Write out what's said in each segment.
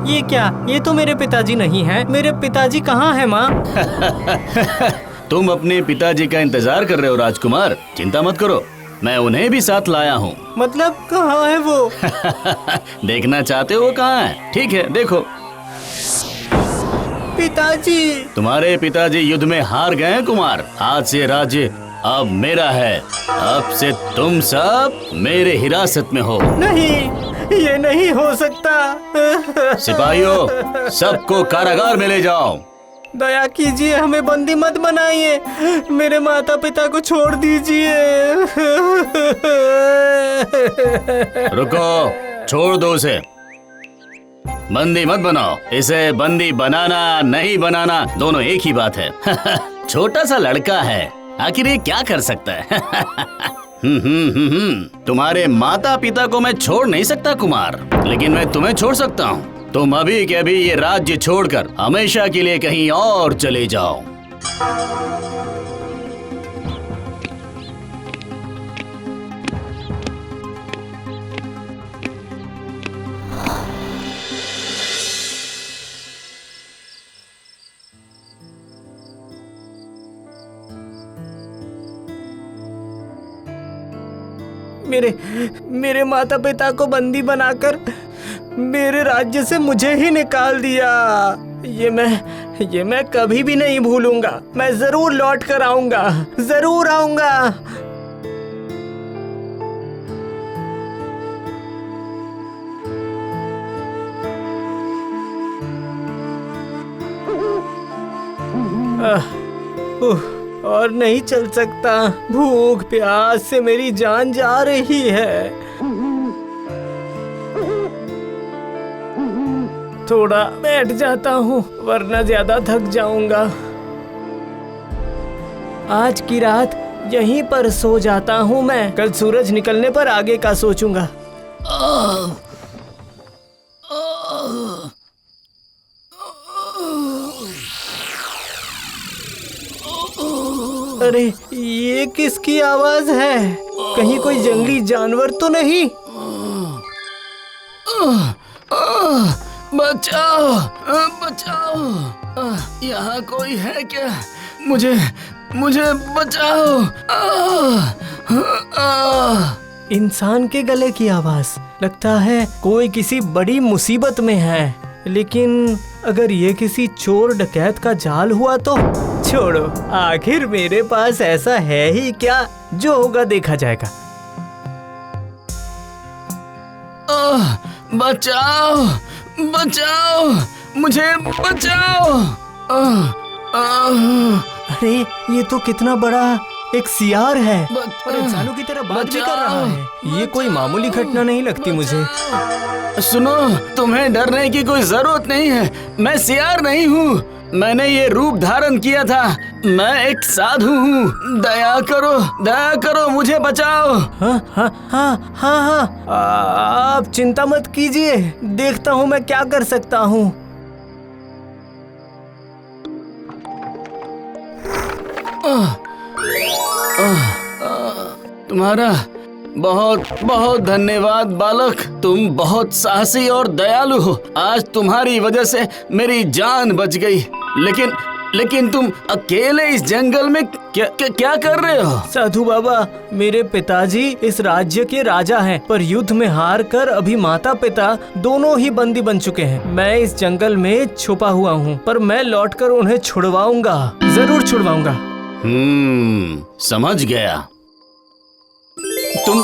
ये क्या? ये तो मेरे पिताजी नहीं हैं। मेरे पिताजी कहाँ हैं माँ? तुम अपने पिताजी का इंतजार कर रहे हो राजकुमार, चिंता मत करो, मैं उन्हें भी साथ लाया हूँ। मतलब कहाँ है वो? देखना चाहते हो कहाँ है? ठीक है, देखो। पिताजी! तुम्हारे पिताजी युद्ध में हार गए हैं कुमार। आज से राज्य अब मेरा है। अब से तुम सब मेरे हिरासत में हो। नहीं, ये नहीं हो सकता। सिपाहियों, सबको कारागार में ले जाओ। दया कीजिए, हमें बंदी मत बनाइए। मेरे माता पिता को छोड़ दीजिए। रुको, छोड़ दो उसे। बंदी मत बनाओ। इसे बंदी बनाना नहीं बनाना दोनों एक ही बात है। छोटा सा लड़का है, आखिर ये क्या कर सकता है? तुम्हारे माता पिता को मैं छोड़ नहीं सकता कुमार, लेकिन मैं तुम्हें छोड़ सकता हूँ। तुम अभी के अभी ये राज्य छोड़कर हमेशा के लिए कहीं और चले जाओ। मेरे माता पिता को बंदी बनाकर मेरे राज्य से मुझे ही निकाल दिया। ये मैं कभी भी नहीं भूलूंगा। मैं जरूर लौट कर आऊंगा, जरूर आऊंगा। और नहीं चल सकता। भूख प्यास से मेरी जान जा रही है। थोड़ा बैठ जाता हूँ, वरना ज्यादा थक जाऊंगा। आज की रात यहीं पर सो जाता हूँ मैं। कल सूरज निकलने पर आगे का सोचूंगा। अरे, ये किसकी आवाज है? कहीं कोई जंगली जानवर तो नहीं? बचाओ, बचाओ, यहाँ कोई है क्या? मुझे बचाओ। इंसान के गले की आवाज। लगता है कोई किसी बड़ी मुसीबत में है। लेकिन अगर ये किसी चोर डकैत का जाल हुआ तो? छोड़ो, आखिर मेरे पास ऐसा है ही क्या? जो होगा देखा जाएगा। बचाओ, बचाओ, मुझे बचाओ। अरे, ये तो कितना बड़ा एक सियार है और इंसानों की तरह बात भी कर रहा है। ये कोई मामूली घटना नहीं लगती मुझे। सुनो, तुम्हें डरने की कोई जरूरत नहीं है। मैं सियार नहीं हूँ। मैंने ये रूप धारण किया था। मैं एक साधु हूँ। दया करो, मुझे बचाओ। हाँ, आप चिंता मत कीजिए। देखता हूँ मैं क्या कर सकता हूँ। तुम्हारा बहुत बहुत धन्यवाद बालक। तुम बहुत साहसी और दयालु हो। आज तुम्हारी वजह से मेरी जान बच गई। लेकिन तुम अकेले इस जंगल में क्या कर रहे हो? साधु बाबा, मेरे पिताजी इस राज्य के राजा हैं, पर युद्ध में हार कर अभी माता पिता दोनों ही बंदी बन चुके हैं। मैं इस जंगल में छुपा हुआ हूँ, पर मैं लौटकर उन्हें छुड़वाऊंगा, जरूर छुड़वाऊंगा। समझ गया। तुम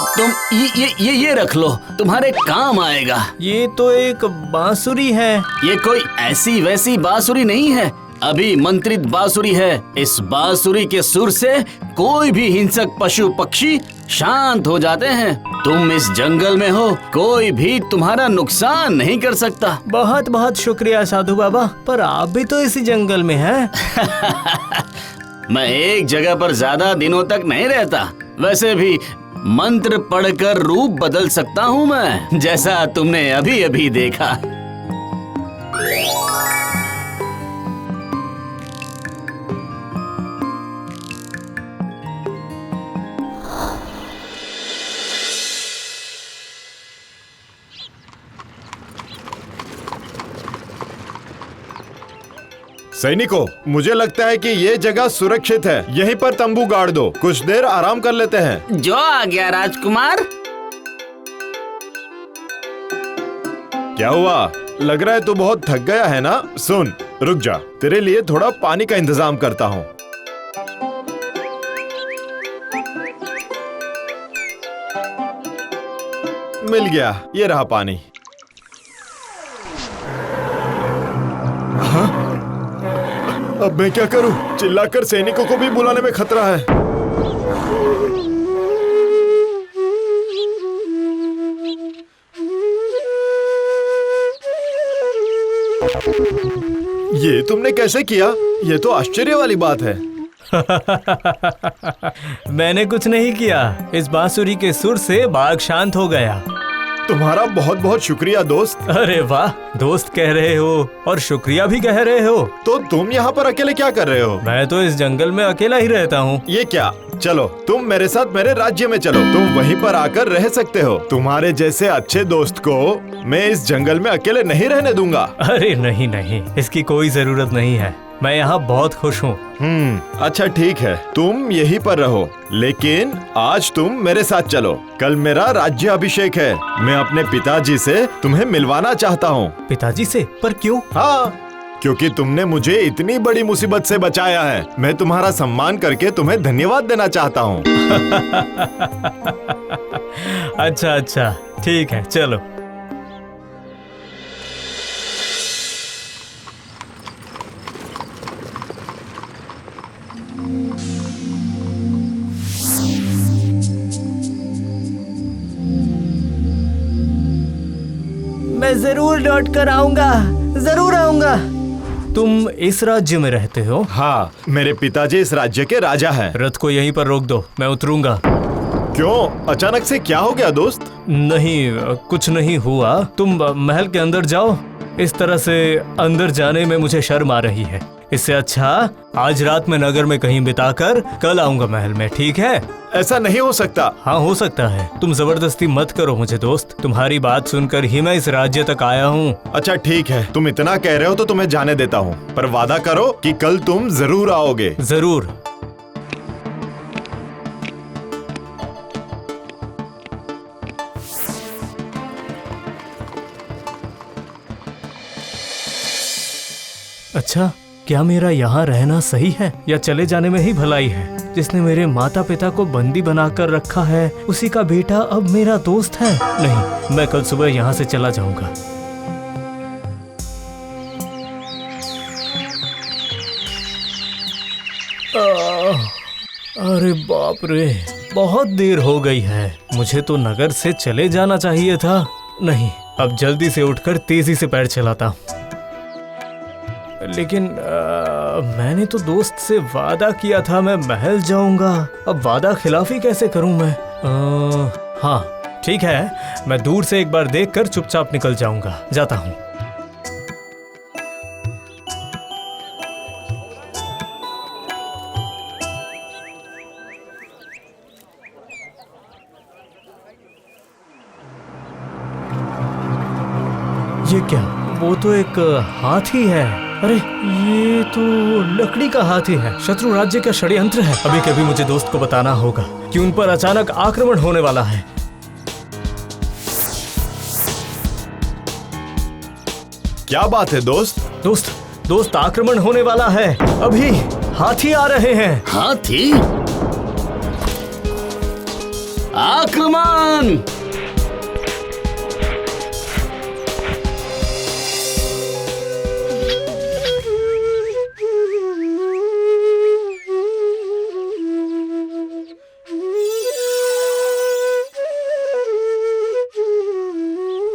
ये रख लो, तुम्हारे काम आएगा। ये तो एक बांसुरी है। ये कोई ऐसी वैसी बांसुरी नहीं है, अभी मंत्रित बांसुरी है। इस बांसुरी के सुर से कोई भी हिंसक पशु पक्षी शांत हो जाते हैं। तुम इस जंगल में हो, कोई भी तुम्हारा नुकसान नहीं कर सकता। बहुत बहुत शुक्रिया साधु बाबा, पर आप भी तो इसी जंगल में हैं। मैं एक जगह पर ज्यादा दिनों तक नहीं रहता। वैसे भी मंत्र पढ़कर रूप बदल सकता हूँ मैं, जैसा तुमने अभी अभी देखा। सैनिकों, मुझे लगता है कि ये जगह सुरक्षित है। यहीं पर तंबू गाड़ दो, कुछ देर आराम कर लेते हैं। जो आ गया राजकुमार। क्या हुआ? लग रहा है तू बहुत थक गया है ना? सुन, रुक जा, तेरे लिए थोड़ा पानी का इंतजाम करता हूँ। मिल गया, ये रहा पानी। हाँ? अब मैं क्या करूं? चिल्लाकर सैनिकों को भी बुलाने में खतरा है। ये तुमने कैसे किया? ये तो आश्चर्य वाली बात है। मैंने कुछ नहीं किया। इस बांसुरी के सुर से बाघ शांत हो गया। तुम्हारा बहुत बहुत शुक्रिया दोस्त। अरे वाह, दोस्त कह रहे हो और शुक्रिया भी कह रहे हो। तो तुम यहाँ पर अकेले क्या कर रहे हो? मैं तो इस जंगल में अकेला ही रहता हूँ। ये क्या? चलो तुम मेरे साथ मेरे राज्य में चलो, तुम वहीं पर आकर रह सकते हो। तुम्हारे जैसे अच्छे दोस्त को मैं इस जंगल में अकेले नहीं रहने दूंगा। अरे नहीं नहीं, इसकी कोई जरूरत नहीं है। मैं यहाँ बहुत खुश हूँ। अच्छा ठीक है, तुम यहीं पर रहो, लेकिन आज तुम मेरे साथ चलो। कल मेरा राज्य अभिषेक है। मैं अपने पिताजी से तुम्हें मिलवाना चाहता हूँ। पिताजी से? पर क्यों? हाँ, क्योंकि तुमने मुझे इतनी बड़ी मुसीबत से बचाया है। मैं तुम्हारा सम्मान करके तुम्हें धन्यवाद देना चाहता हूँ। अच्छा अच्छा, ठीक है, चलो। मैं जरूर लौट कर आऊंगा, जरूर आऊंगा। तुम इस राज्य में रहते हो? हाँ, मेरे पिताजी इस राज्य के राजा हैं। रथ को यहीं पर रोक दो, मैं उतरूंगा। क्यों? अचानक से क्या हो गया दोस्त? नहीं, कुछ नहीं हुआ। तुम महल के अंदर जाओ। इस तरह से अंदर जाने में मुझे शर्म आ रही है। इससे अच्छा आज रात में नगर में कहीं बिताकर कल आऊंगा महल में, ठीक है? ऐसा नहीं हो सकता। हाँ, हो सकता है। तुम जबरदस्ती मत करो मुझे दोस्त। तुम्हारी बात सुनकर ही मैं इस राज्य तक आया हूँ। अच्छा ठीक है, तुम इतना कह रहे हो तो तुम्हें जाने देता हूँ, पर वादा करो कि कल तुम जरूर आओगे। जरूर। अच्छा, क्या मेरा यहाँ रहना सही है या चले जाने में ही भलाई है? जिसने मेरे माता पिता को बंदी बनाकर रखा है, उसी का बेटा अब मेरा दोस्त है। नहीं, मैं कल सुबह यहाँ से चला जाऊंगा। अरे बाप रे, बहुत देर हो गई है। मुझे तो नगर से चले जाना चाहिए था। नहीं, अब जल्दी से उठकर तेजी से पैर चलाता हूँ। लेकिन मैंने तो दोस्त से वादा किया था मैं महल जाऊंगा। अब वादा खिलाफी कैसे करूं मैं? हाँ ठीक है, मैं दूर से एक बार देखकर चुपचाप निकल जाऊंगा। जाता हूं। ये क्या? वो तो एक हाथी है। अरे ये तो लकड़ी का हाथी है। शत्रु राज्य का षड्यंत्र है। अभी कभी मुझे दोस्त को बताना होगा कि उन पर अचानक आक्रमण होने वाला है। क्या बात है दोस्त? दोस्त आक्रमण होने वाला है। अभी हाथी आ रहे हैं। हाथी? आक्रमण!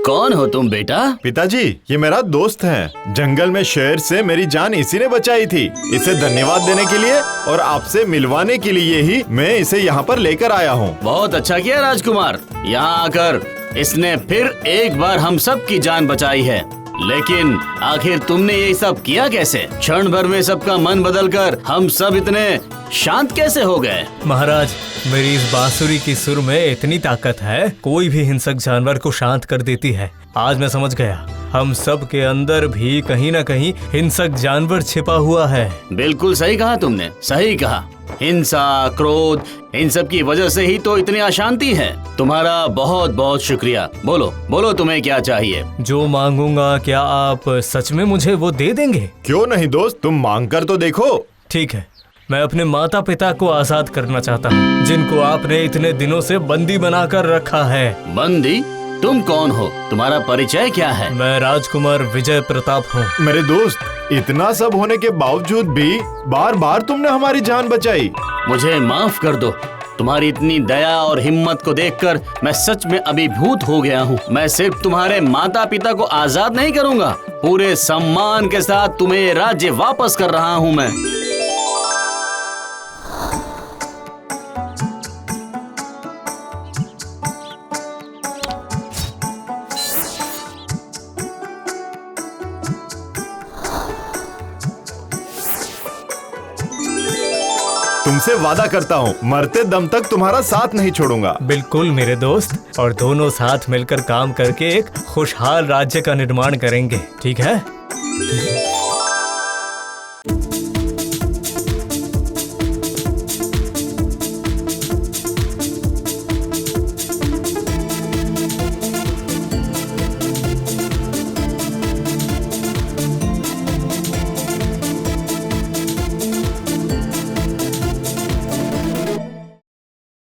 कौन हो तुम बेटा? पिताजी, ये मेरा दोस्त है। जंगल में शेर से मेरी जान इसी ने बचाई थी। इसे धन्यवाद देने के लिए और आपसे मिलवाने के लिए ही मैं इसे यहाँ पर लेकर आया हूँ। बहुत अच्छा किया राजकुमार। यहाँ आकर इसने फिर एक बार हम सब की जान बचाई है। लेकिन आखिर तुमने ये सब किया कैसे? क्षण भर में सबका मन बदलकर हम सब इतने शांत कैसे हो गए? महाराज, मेरी इस बांसुरी की सुर में इतनी ताकत है, कोई भी हिंसक जानवर को शांत कर देती है। आज मैं समझ गया हम सब के अंदर भी कहीं ना कहीं हिंसक जानवर छिपा हुआ है। बिल्कुल सही कहा तुमने, सही कहा। हिंसा, क्रोध, इन सब की वजह से ही तो इतनी अशांति है। तुम्हारा बहुत बहुत शुक्रिया। बोलो बोलो, तुम्हें क्या चाहिए? जो मांगूंगा क्या आप सच में मुझे वो दे देंगे? क्यों नहीं दोस्त, तुम मांग कर तो देखो। ठीक है, मैं अपने माता पिता को आजाद करना चाहता हूँ, जिनको आपने इतने दिनों से बंदी बनाकर रखा है। बंदी? तुम कौन हो? तुम्हारा परिचय क्या है? मैं राजकुमार विजय प्रताप हूँ। मेरे दोस्त, इतना सब होने के बावजूद भी बार बार तुमने हमारी जान बचाई। मुझे माफ कर दो। तुम्हारी इतनी दया और हिम्मत को देखकर मैं सच में अभिभूत हो गया हूँ। मैं सिर्फ तुम्हारे माता पिता को आजाद नहीं करूँगा, पूरे सम्मान के साथ तुम्हें राज्य वापस कर रहा हूँ मैं। तुमसे वादा करता हूँ, मरते दम तक तुम्हारा साथ नहीं छोड़ूंगा। बिल्कुल मेरे दोस्त, और दोनों साथ मिलकर काम करके एक खुशहाल राज्य का निर्माण करेंगे, ठीक है?